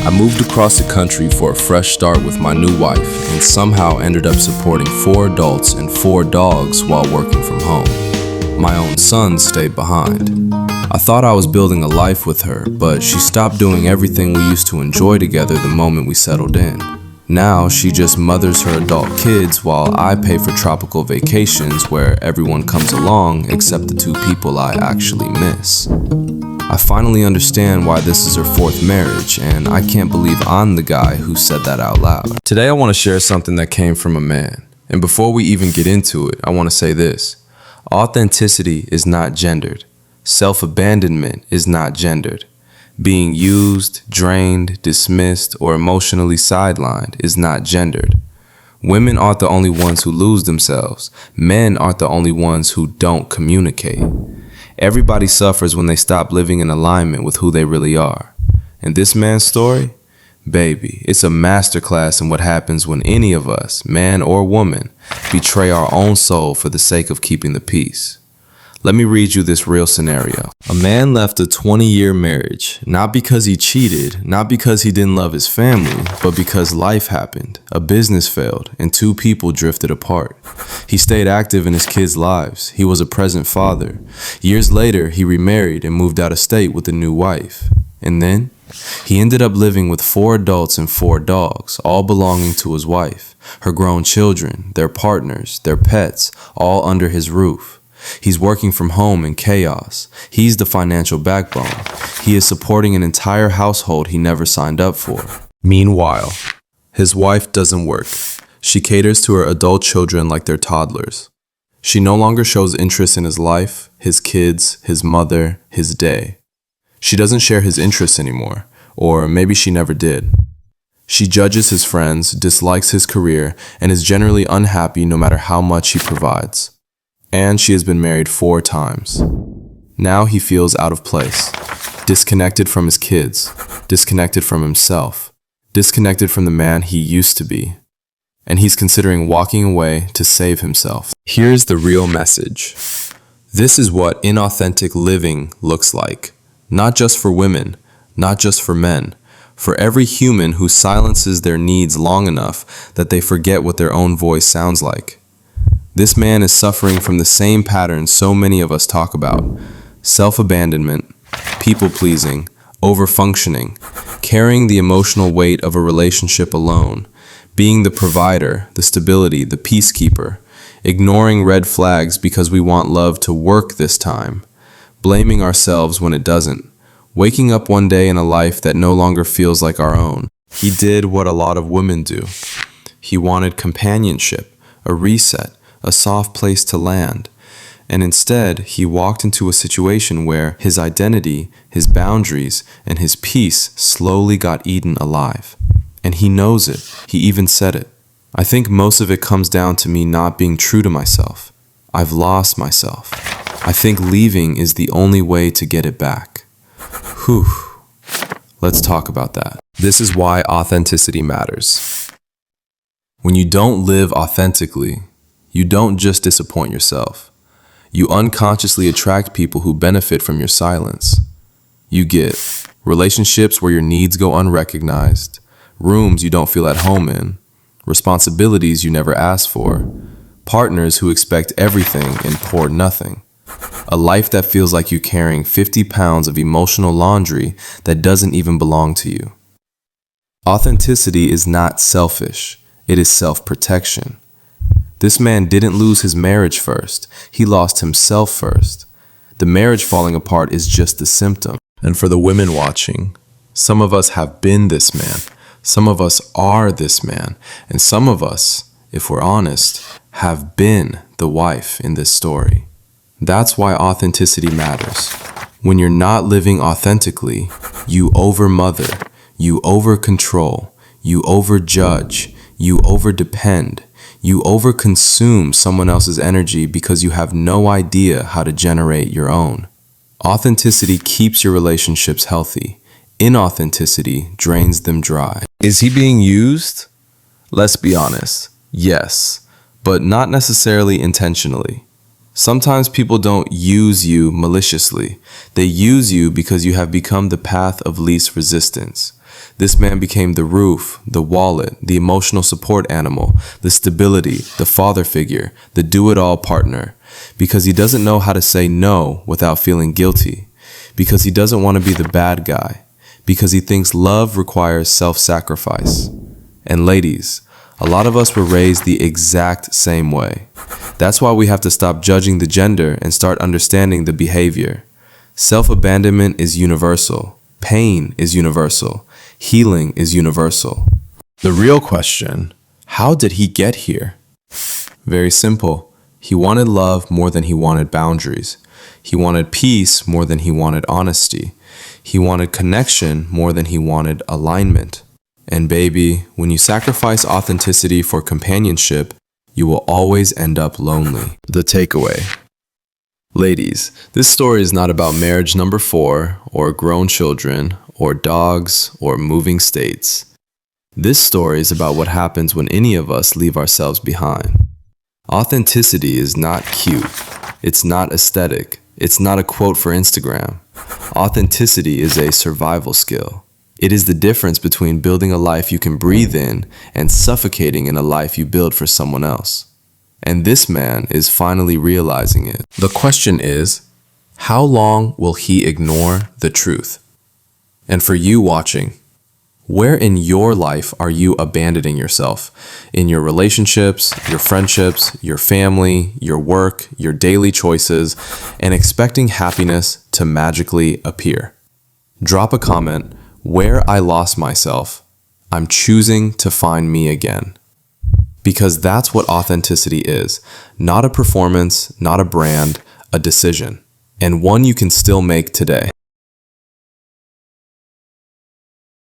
I moved across the country for a fresh start with my new wife and somehow ended up supporting 4 adults and 4 dogs while working from home. My own son stayed behind. I thought I was building a life with her, but she stopped doing everything we used to enjoy together the moment we settled in. Now she just mothers her adult kids while I pay for tropical vacations where everyone comes along except the 2 people I actually miss. I finally understand why this is her 4th marriage, and I can't believe I'm the guy who said that out loud. Today I want to share something that came from a man. And before we even get into it, I want to say this. Authenticity is not gendered. Self-abandonment is not gendered. Being used, drained, dismissed, or emotionally sidelined is not gendered. Women aren't the only ones who lose themselves. Men aren't the only ones who don't communicate. Everybody suffers when they stop living in alignment with who they really are. And this man's story? Baby, it's a masterclass in what happens when any of us, man or woman, betray our own soul for the sake of keeping the peace. Let me read you this real scenario. A man left a 20-year marriage, not because he cheated, not because he didn't love his family, but because life happened, a business failed, and 2 people drifted apart. He stayed active in his kids' lives. He was a present father. Years later, he remarried and moved out of state with a new wife. And then, he ended up living with 4 adults and 4 dogs, all belonging to his wife, her grown children, their partners, their pets, all under his roof. He's working from home in chaos. He's the financial backbone. He is supporting an entire household he never signed up for. Meanwhile, his wife doesn't work. She caters to her adult children like they're toddlers. She no longer shows interest in his life, his kids, his mother, his day. She doesn't share his interests anymore, or maybe she never did. She judges his friends, dislikes his career, and is generally unhappy no matter how much he provides. And she has been married 4 times. Now he feels out of place, disconnected from his kids, disconnected from himself, disconnected from the man he used to be. And he's considering walking away to save himself. Here's the real message. This is what inauthentic living looks like. Not just for women, not just for men. For every human who silences their needs long enough that they forget what their own voice sounds like. This man is suffering from the same patterns so many of us talk about. Self-abandonment, people-pleasing, over-functioning, carrying the emotional weight of a relationship alone, being the provider, the stability, the peacekeeper, ignoring red flags because we want love to work this time, blaming ourselves when it doesn't, waking up one day in a life that no longer feels like our own. He did what a lot of women do. He wanted companionship, a reset, a soft place to land. And instead, he walked into a situation where his identity, his boundaries, and his peace slowly got eaten alive. And he knows it. He even said it. I think most of it comes down to me not being true to myself. I've lost myself. I think leaving is the only way to get it back. Whew. Let's talk about that. This is why authenticity matters. When you don't live authentically, you don't just disappoint yourself. You unconsciously attract people who benefit from your silence. You get relationships where your needs go unrecognized, rooms you don't feel at home in, responsibilities you never asked for, partners who expect everything and pour nothing, a life that feels like you're carrying 50 pounds of emotional laundry that doesn't even belong to you. Authenticity is not selfish. It is self-protection. This man didn't lose his marriage first. He lost himself first. The marriage falling apart is just the symptom. And for the women watching, some of us have been this man. Some of us are this man. And some of us, if we're honest, have been the wife in this story. That's why authenticity matters. When you're not living authentically, you over-mother, you over-control, you over-judge, you over-depend. You overconsume someone else's energy because you have no idea how to generate your own. Authenticity keeps your relationships healthy. Inauthenticity drains them dry. Is he being used? Let's be honest. Yes, but not necessarily intentionally. Sometimes people don't use you maliciously. They use you because you have become the path of least resistance. This man became the roof, the wallet, the emotional support animal, the stability, the father figure, the do-it-all partner, because he doesn't know how to say no without feeling guilty, because he doesn't want to be the bad guy, because he thinks love requires self-sacrifice. And ladies, a lot of us were raised the exact same way. That's why we have to stop judging the gender and start understanding the behavior. Self-abandonment is universal. Pain is universal. Healing is universal. The real question, how did he get here? Very simple. He wanted love more than he wanted boundaries. He wanted peace more than he wanted honesty. He wanted connection more than he wanted alignment. And baby, when you sacrifice authenticity for companionship, you will always end up lonely. The takeaway. Ladies, this story is not about marriage number 4, or grown children, or dogs, or moving states. This story is about what happens when any of us leave ourselves behind. Authenticity is not cute. It's not aesthetic. It's not a quote for Instagram. Authenticity is a survival skill. It is the difference between building a life you can breathe in and suffocating in a life you build for someone else. And this man is finally realizing it. The question is, how long will he ignore the truth? And for you watching, where in your life are you abandoning yourself? In your relationships, your friendships, your family, your work, your daily choices, and expecting happiness to magically appear? Drop a comment. Where I lost myself, I'm choosing to find me again. Because that's what authenticity is. Not a performance, not a brand, a decision. And one you can still make today.